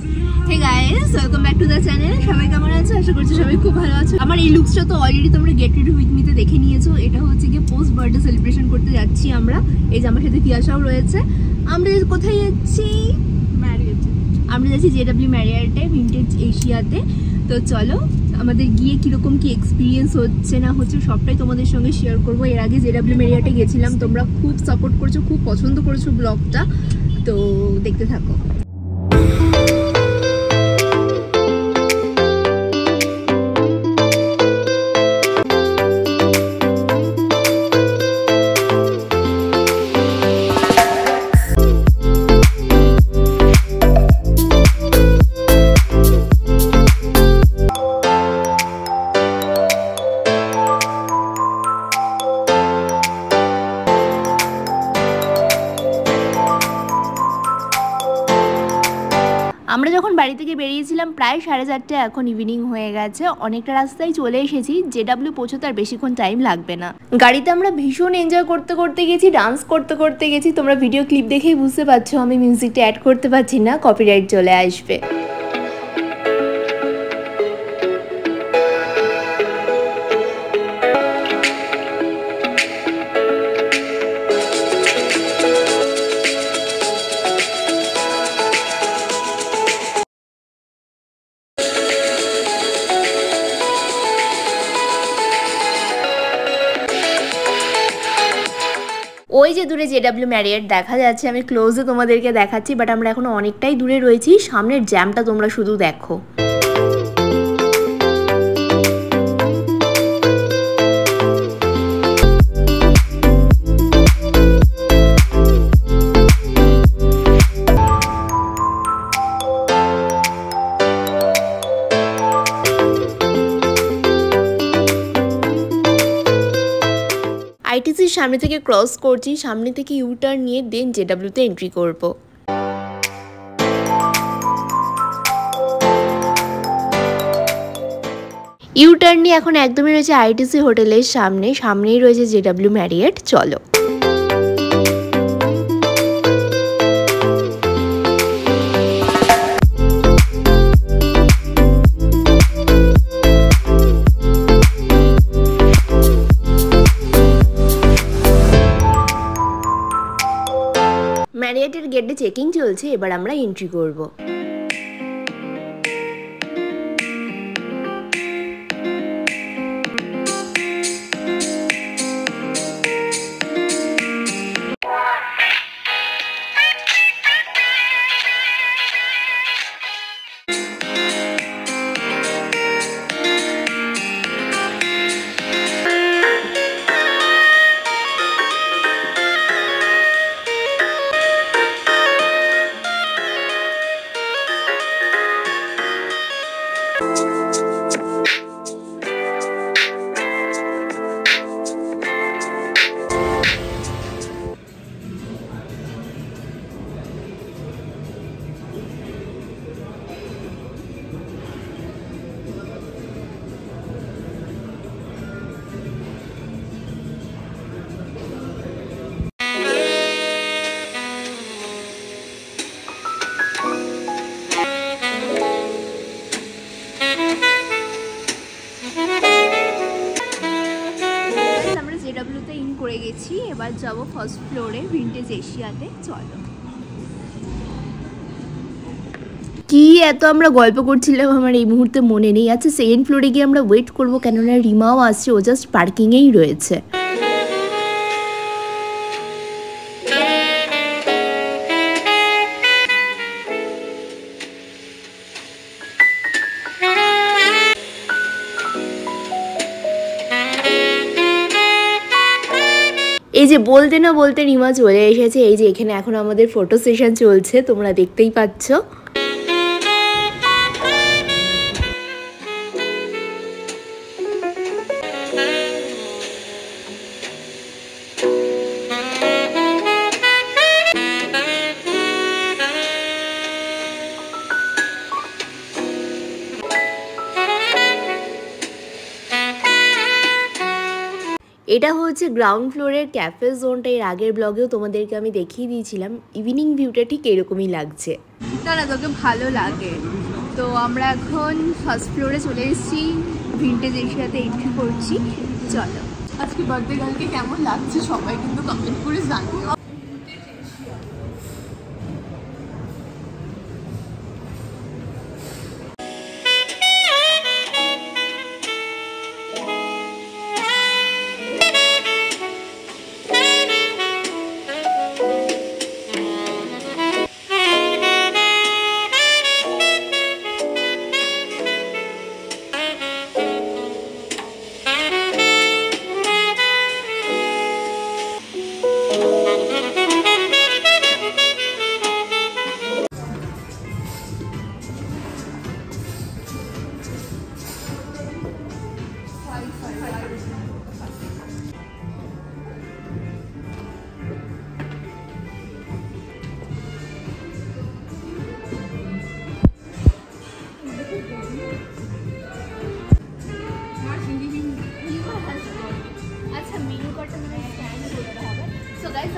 Hey guys, welcome back to the channel. সবাই কেমন আছো? আশা করছি সবাই খুব ভালো আছো। আমার এই লুকসটা তো অলরেডি তোমরা গেট রেডি উইথ মি তে দেখে নিয়েছো। এটা হচ্ছে কি পোস্ট বার্থডে সেলিব্রেশন করতে যাচ্ছি আমরা। এই যে আমার সাথে তিয়াশাও রয়েছে। আমরা কোথায় যাচ্ছি? ম্যারিয়েটে। আমরা যাচ্ছি জেডব্লিউ ম্যারিয়েটে ভিনটেজ এশিয়াতে। তো চলো আমাদের গিয়ে কিরকম কি এক্সপিরিয়েন্স হচ্ছে না হচ্ছে সবটাই তোমাদের সঙ্গে শেয়ার করবো। এর আগে জেডব্লিউ ম্যারিয়েটে গেছিলাম, তোমরা খুব সাপোর্ট করছো, খুব পছন্দ করেছো ব্লগটা, তো দেখতে থাকো। আমরা যখন বাড়ি থেকে বেরিয়েছিলাম প্রায় 4:30, এখন ইভিনিং হয়ে গেছে। অনেকটা রাস্তায় চলে এসেছি, জেডব্লিউ পৌঁছতে আর বেশিক্ষণ টাইম লাগবে না। গাড়িতে আমরা ভীষণ এনজয় করতে করতে গেছি, ডান্স করতে করতে গেছি। তোমরা ভিডিও ক্লিপ দেখেই বুঝতে পারছো আমি মিউজিকটা অ্যাড করতে পারছি না, কপিরাইট চলে আসবে। ওই যে দূরে জেডব্লিউ ম্যারিয়েট দেখা যাচ্ছে, আমি ক্লোজে তোমাদেরকে দেখাচ্ছি, বাট আমরা এখনো অনেকটাই দূরে রয়েছি। সামনের জ্যামটা তোমরা শুধু দেখো। আইটিসির সামনে থেকে ক্রস করছি, সামনে থেকে ইউটার্ন নিয়ে দেন জেডব্লিউতে এন্ট্রি করব। ইউটার্ন নিয়ে এখন একদমই রয়েছে আইটিসি হোটেলের সামনে, সামনেই রয়েছে জেডব্লিউ ম্যারিয়েট। চলো ম্যারিয়েটের গেটে চেকিং চলছে, এবার আমরা এন্ট্রি করব। জেডব্লিউতে ইন করে গেছি, এবার যাব ফার্স্ট ফ্লোরে ভিনটেজ এশিয়াতে। চলো। কি এত আমরা গল্প করছিলাম আমার এই মুহূর্তে মনে নেই। আচ্ছা, সেকেন্ড ফ্লোরে গিয়ে আমরা ওয়েট করবো, কেননা রিমাও আসছে, ও জাস্ট পার্কিংয়েই রয়েছে। এই যে বলতে না বলতে রিমা চলে এসেছে। এই যে এখানে এখন আমাদের ফটো সেশন চলছে, তোমরা দেখতেই পাচ্ছ। এটা হচ্ছে গ্রাউন্ড ফ্লোরের ক্যাফে জোনটা। এর আগের ব্লগেও তোমাদেরকে আমি দেখিয়ে দিয়েছিলাম। ইভিনিং ভিউটা ঠিক এরকমই লাগছে। না না তোকে ভালো লাগে। তো আমরা এখন ফার্স্ট ফ্লোরে চলে এসেছি, ভিন্টেজ এশিয়াতে এন্ট্রি করছি। চলো আজকে বার্থডে গার্লকে কেমন লাগছে সবাই কিন্তু কমেন্ট করে জানিও।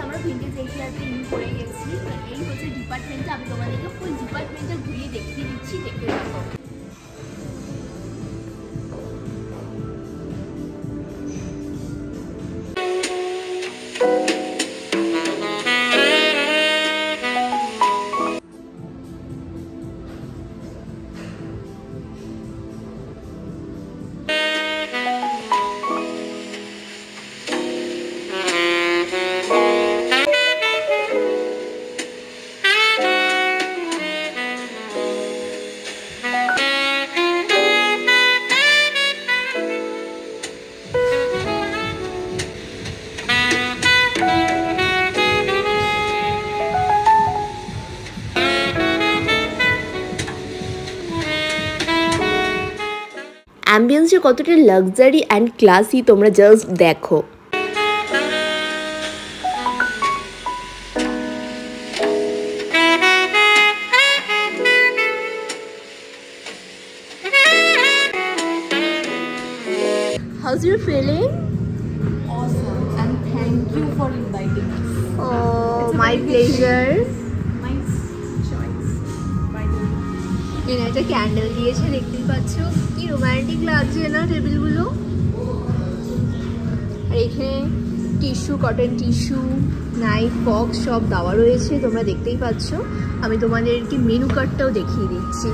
আমরা ভিন্টেজ এশিয়াতে ইন করে গেছি। এই হচ্ছে ডিপার্টমেন্টটা, আমি তোমাদেরকে ফুল ডিপার্টমেন্টটা ঘুরিয়ে দেখিয়ে দিচ্ছি, দেখতে থাকো। অ্যাম্বিয়েন্সে কতটা লাক্সারি অ্যান্ড ক্লাসি তোমরা জাস্ট দেখো। How's your feeling? Awesome, and thank you for inviting us. Oh, my pleasure. Nice choice, by the way. এখানে একটা ক্যান্ডেল দিয়েছে, দেখতেই পাচ্ছ কি রোমান্টিক লাগছে না টেবিলগুলো। আর এখানে টিস্যু, কটন টিস্যু, নাইফ, ফক সব দেওয়া রয়েছে, তোমরা দেখতেই পাচ্ছ। আমি তোমাদেরকে মেনু কার্ডটাও দেখিয়ে দিচ্ছি।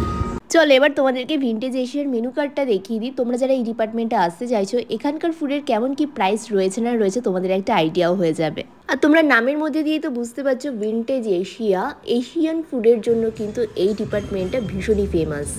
চলো এবার তোমাদেরকে ভিন্টেজ এশিয়ার মেনু কার্ডটা দেখিয়ে দিই। তোমরা যারা এই ডিপার্টমেন্টে আসতে চাইছো, এখানকার ফুডের কেমন কি প্রাইস রয়েছে না রয়েছে তোমাদের একটা আইডিয়াও হয়ে যাবে। আর তোমরা নামের মধ্যে দিয়ে তো বুঝতে পারছো ভিন্টেজ এশিয়া, এশিয়ান ফুডের জন্য কিন্তু এই ডিপার্টমেন্টটা ভীষণই famous.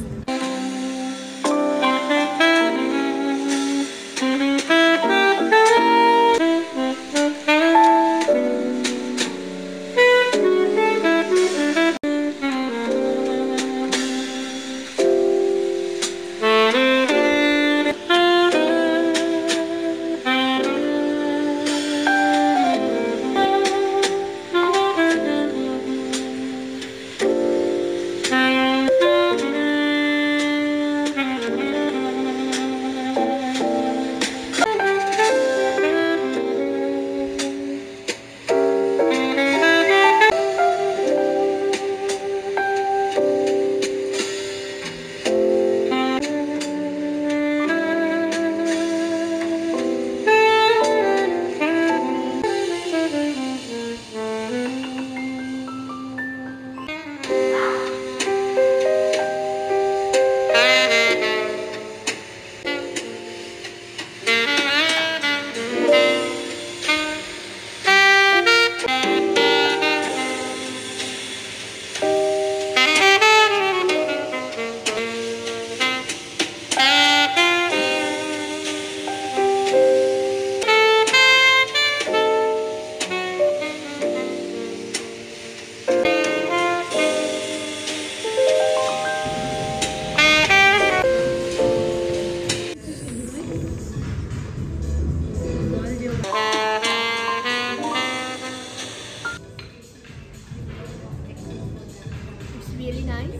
really nice.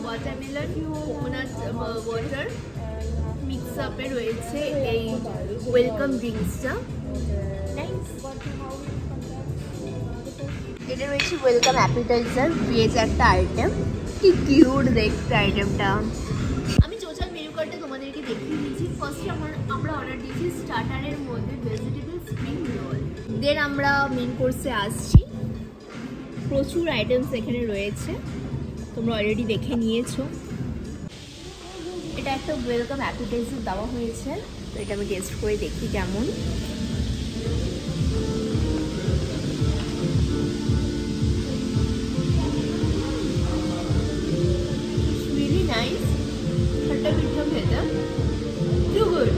Watermelon, coconut water mix up এ রয়েছে এই ওয়েলকাম ড্রিঙ্কসটা। এটা রয়েছে ওয়েলকাম অ্যাপিটাইজার, ভেজ একটা আইটেম। কি কিউট দেখতে আইটেমটা। আমি টোটাল মেনু কার্ডটা তোমাদেরকে দেখিয়ে দিয়েছি। ফার্স্টে আমরা অর্ডার দিয়েছি স্টার্টারের মধ্যে ভেজিটেবল স্প্রিং রোল। দেন আমরা মেন কোর্সে আসছি। প্রচুর আইটেমস এখানে রয়েছে, তোমরা অলরেডি দেখে নিয়েছো। এটা একটা ওয়েলকাম অ্যাপিটাইজার দেওয়া হয়েছে, তো এটা আমি টেস্ট করে দেখি কেমন। রিয়েলি নাইস, খট্টা মিঠা খেতে, টু গুড।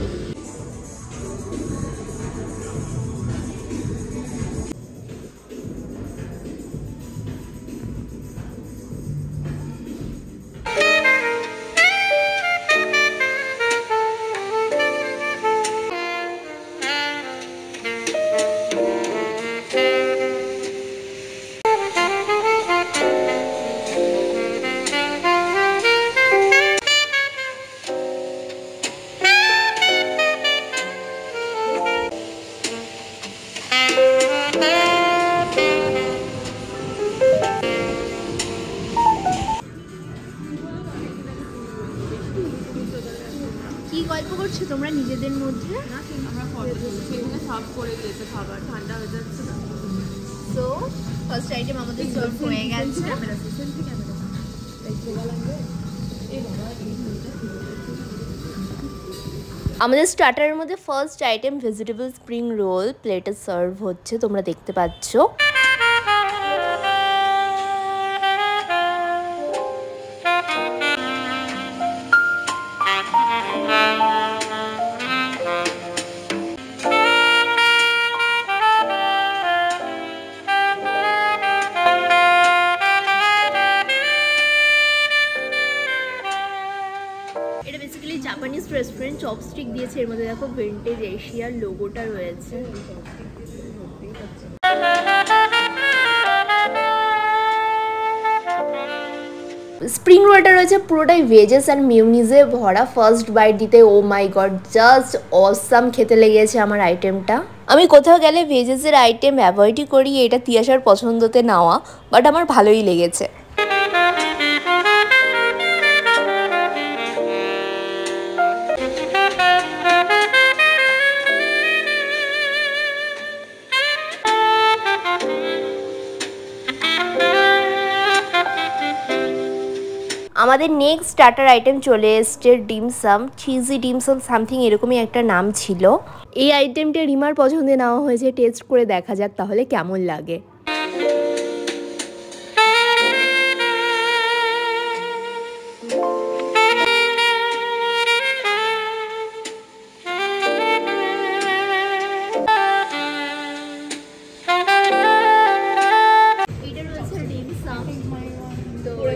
কি গল্প করছো তোমরা নিজেদের মধ্যে? সেখানে সার্ভ করে দিয়েছে, খাবার ঠান্ডা হয়ে যাচ্ছে না। তো ফার্স্ট আইটেম আমাদের সার্ভ হয়ে গেছে। আমাদের স্টার্টারের মধ্যে first item vegetable spring roll প্লেটে সার্ভ হচ্ছে, তোমরা দেখতে পাচ্ছ। এটা বেসিক্যালি জাপানিজ রেস্টুরেন্ট, চপস্টিক দিয়েছে, এর মধ্যে দেখো ভিন্টেজ এশিয়ার লোগোটা রয়েছে। স্প্রিং রোলটা রয়েছে পুরোটাই ভেজেস অ্যান্ড মিউনিজে ভরা। ফার্স্ট বাইট দিতে ও মাই গড, জাস্ট অসাম খেতে লেগেছে আমার আইটেমটা। আমি কোথাও গেলে ভেজেসের আইটেম অ্যাভয়েডই করি, এটা তিয়াশার পছন্দতে নেওয়া, বাট আমার ভালোই লেগেছে। আমাদের নেক্সট স্টার্টার আইটেম চলে এসছে ডিমসাম, চিজি ডিমসাম সামথিং এরকমই একটা নাম ছিল। এই আইটেমটা রিমার পছন্দে নেওয়া হয়েছে, টেস্ট করে দেখা যাক তাহলে কেমন লাগে।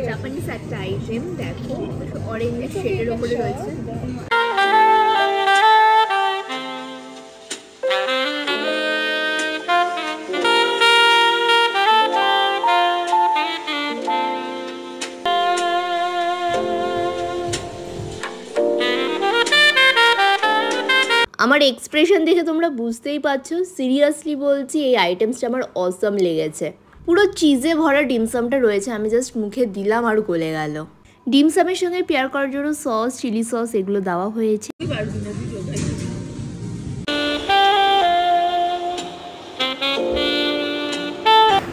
জাপানিজ একটা আইটেম, দেখো অরেঞ্জ শেডের উপরে রয়েছে। আমার এক্সপ্রেশন দেখে তোমরা বুঝতেই পারছো, সিরিয়াসলি বলছি এই আইটেমসটা আমার অসম লেগেছে। পুরো চিজে ভরা ডিমসামটা রয়েছে, আমি জাস্ট মুখে দিলাম আর গলে গেল। ডিমসামের সঙ্গে পেয়ার করার জন্য সস, চিলি সস এগুলো দেওয়া হয়েছে।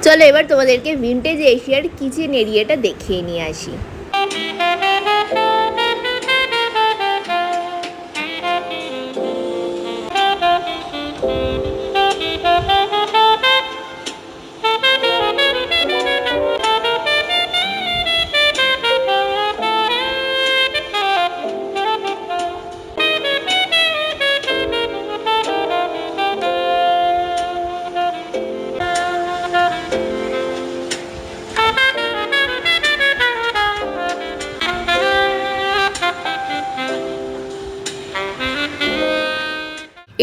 চলো এবার তোমাদেরকে ভিন্টেজ এশিয়ার কিচেন এরিয়াটা দেখিয়ে নিয়ে আসি।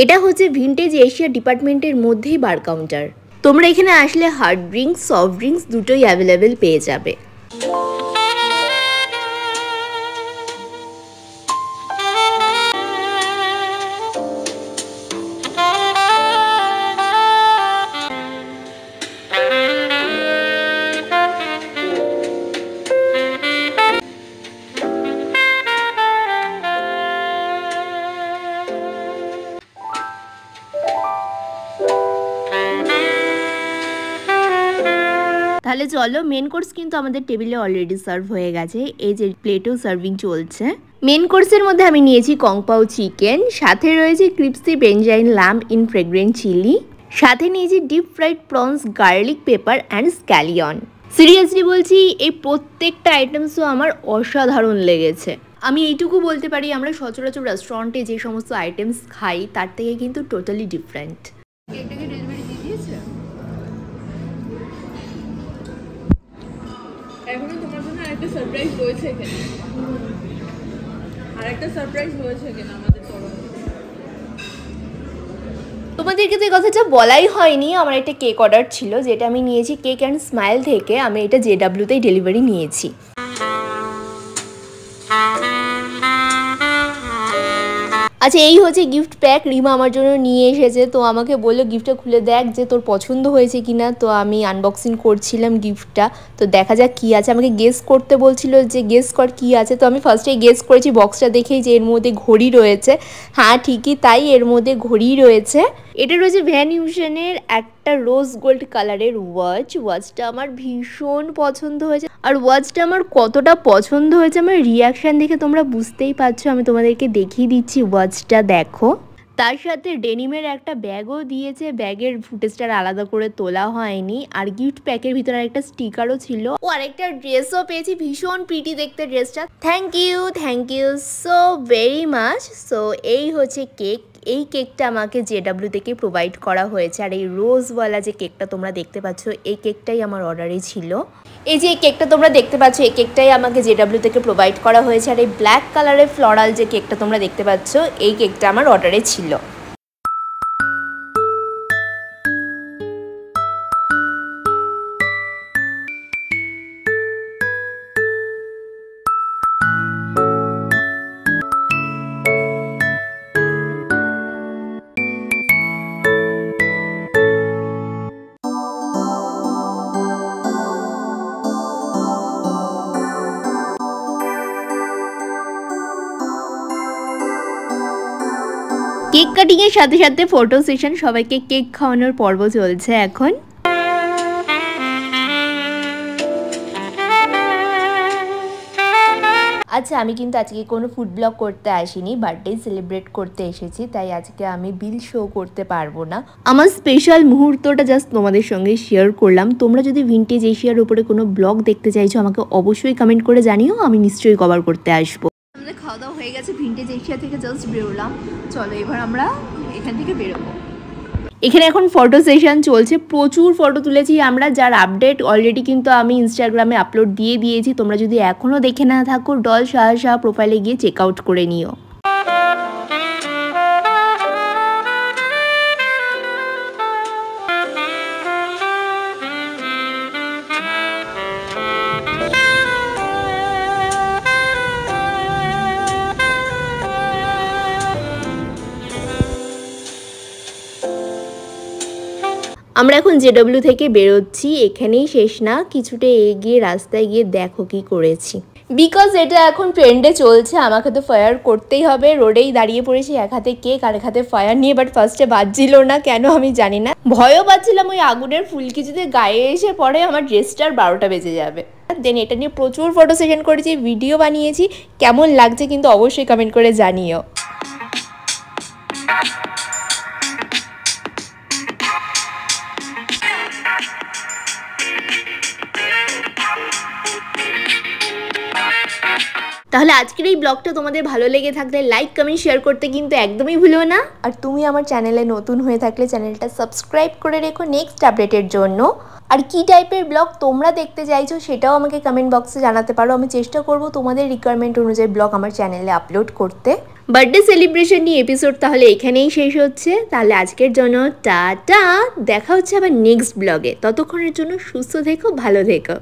এটা হচ্ছে ভিন্টেজ এশিয়া ডিপার্টমেন্টের মধ্যেই বার কাউন্টার। তোমরা এখানে আসলে হার্ড ড্রিঙ্কস, সফট ড্রিঙ্কস দুটোই অ্যাভেলেবেল পেয়ে যাবে। তাহলে চলো, মেন কোর্স কিন্তু আমাদের টেবিলে অলরেডি সার্ভ হয়ে গেছে। এই যে প্লেটেও সার্ভিং চলছে। মেন কোর্সের মধ্যে আমি নিয়েছি কংপাও চিকেন, সাথে রয়েছে crispy Beijing lamb in fragrant chilli, সাথে নিয়েছি deep fried prawns, garlic pepper and scallion. Seriously বলছি, এই প্রত্যেকটা আইটেমসও আমার অসাধারণ লেগেছে। আমি এইটুকু বলতে পারি, আমরা সচরাচর রেস্টুরেন্টে যে সমস্ত আইটেমস খাই তার থেকে কিন্তু টোটালি ডিফারেন্ট। কেকটাকে ডেলিভারি দিয়ে দিয়েছে? এখনো তোমার জন্য আরেকটা সারপ্রাইজ রয়েছে এখানে। আরেকটা সারপ্রাইজ রয়েছে এখানে আমাদের তরফ থেকে। তোমাদেরকে তো এই কথাটা বলাই হয়নি, আমার একটা কেক অর্ডার ছিল যেটা আমি নিয়েছি কেক অ্যান্ড স্মাইল থেকে। আমি এটা JW-তেই ডেলিভারি নিয়েছি। আচ্ছা, এই হচ্ছে গিফট প্যাক, রিমা আমার জন্য নিয়ে এসেছে। তো আমাকে বললো গিফটটা খুলে দেখ যে তোর পছন্দ হয়েছে কিনা। তো আমি আনবক্সিং করছিলাম গিফটটা, তো দেখা যাক কী আছে। আমাকে গেস করতে বলছিল যে গেস কর কী আছে। তো আমি ফার্স্টেই গেস করেছি বক্সটা দেখেই যে এর মধ্যে ঘড়ি রয়েছে। হ্যাঁ ঠিকই তাই, এর মধ্যে ঘড়ি রয়েছে। এটা রয়েছে ভ্যান হিউসেনের একটা রোজ গোল্ড কালারের ওয়াচটা আমার ভীষণ পছন্দ হয়েছে। আর ওয়াচটা আমার কতটা পছন্দ হয়েছে আমার রিয়াকশান দেখে তোমরা বুঝতেই পারছো। আমি তোমাদেরকে দেখিয়ে দিচ্ছি, ওয়াচটা দেখো। তার সাথে ডেনিমের একটা ব্যাগও দিয়েছে, ব্যাগের ফুটেজটা আলাদা করে তোলা হয়নি। আর গিফট প্যাকের ভিতরে একটা স্টিকারও ছিল, ও আরেকটা ড্রেসও পেয়েছি, ভীষণ প্রিটি দেখতে ড্রেসটা। Thank you so very much. So এই হচ্ছে কেক। এই কেকটা আমাকে JW থেকে প্রোভাইড করা হয়েছে। আর এই রোজওয়ালা যে কেকটা তোমরা দেখতে পাচ্ছ, এই কেকটাই আমার অর্ডারে ছিল। এই যে এই কেকটা তোমরা দেখতে পাচ্ছ, এই কেকটাই আমাকে JW থেকে প্রোভাইড করা হয়েছে। আর এই ব্ল্যাক কালারের ফ্লোরাল যে কেকটা তোমরা দেখতে পাচ্ছ, এই কেকটা আমার অর্ডারে ছিল। কেক কাটিং এর সাথে সাথে ফটো সেশন, সবাইকে কেক খাওয়ানোর পর্ব চলছে এখন। আচ্ছা, আমি কিন্তু আজকে কোনো ফুড ব্লগ করতে আসিনি, বার্থডে সেলিব্রেট করতে এসেছি। তাই আজকে আমি বিল শো করতে পারবো না। আমার স্পেশাল মুহূর্তটা জাস্ট তোমাদের সঙ্গে শেয়ার করলাম। তোমরা যদি ভিনটেজ এশিয়ার উপরে কোনো ব্লগ দেখতে চাইছো আমাকে অবশ্যই কমেন্ট করে জানিও, আমি নিশ্চয়ই কভার করতে আসবো। আমাদের খাওয়া দাওয়া হয়ে গেছে, ভিনটেজ এশিয়া থেকে জাস্ট বেরোলাম। চলো এবার আমরা এখান থেকে বেরোবো। এখানে এখন ফটো সেশন চলছে, প্রচুর ফটো তুলেছি আমরা, যার আপডেট অলরেডি কিন্তু আমি ইনস্টাগ্রামে আপলোড দিয়ে দিয়েছি। তোমরা যদি এখনও দেখে না থাকো, ডল শাহ প্রোফাইলে গিয়ে চেক আউট করে নিও। আমরা এখন JW থেকে বেরোচ্ছি, এখানেই শেষ না, কিছুটা এগিয়ে রাস্তায় গিয়ে দেখো কি করেছি। বিকজ এটা এখন ট্রেন্ডে চলছে, আমাকে তো ফায়ার করতেই হবে। রোডেই দাঁড়িয়ে পড়েছি, এক হাতে কেক আর এক হাতে ফায়ার নিয়ে। বাট ফার্স্টে বাজছিল না, কেন আমি জানি না, ভয়ও পাচ্ছিলাম ওই আগুনের ফুলকি যদি গায়ে এসে পড়ে আমার ড্রেসটার 12টা বেজে যাবে। দেন এটা নিয়ে প্রচুর ফটো সেশন করেছি, ভিডিও বানিয়েছি। কেমন লাগছে কিন্তু অবশ্যই কমেন্ট করে জানিও। তাহলে আজকের এই ব্লগটা তোমাদের ভালো লেগে থাকলে লাইক কমেন্ট শেয়ার করতে কিন্তু একদমই ভুলো না। আর তুমি আমার চ্যানেলে নতুন হয়ে থাকলে চ্যানেলটা সাবস্ক্রাইব করে রেখো নেক্সট আপডেটের জন্য। আর কি টাইপের ব্লগ তোমরা দেখতে চাইছো সেটাও আমাকে কমেন্ট বক্সে জানাতে পারো। আমি চেষ্টা করব তোমাদের রিকোয়ারমেন্ট অনুযায়ী ব্লগ আমার চ্যানেলে আপলোড করতে। বার্থডে সেলিব্রেশন নিয়ে এপিসোড তাহলে এখানেই শেষ হচ্ছে। তাহলে আজকের জন্য টাটা, দেখা হচ্ছে আবার নেক্সট ব্লগে। ততক্ষণের জন্য সুস্থ থেকো, ভালো থেকো।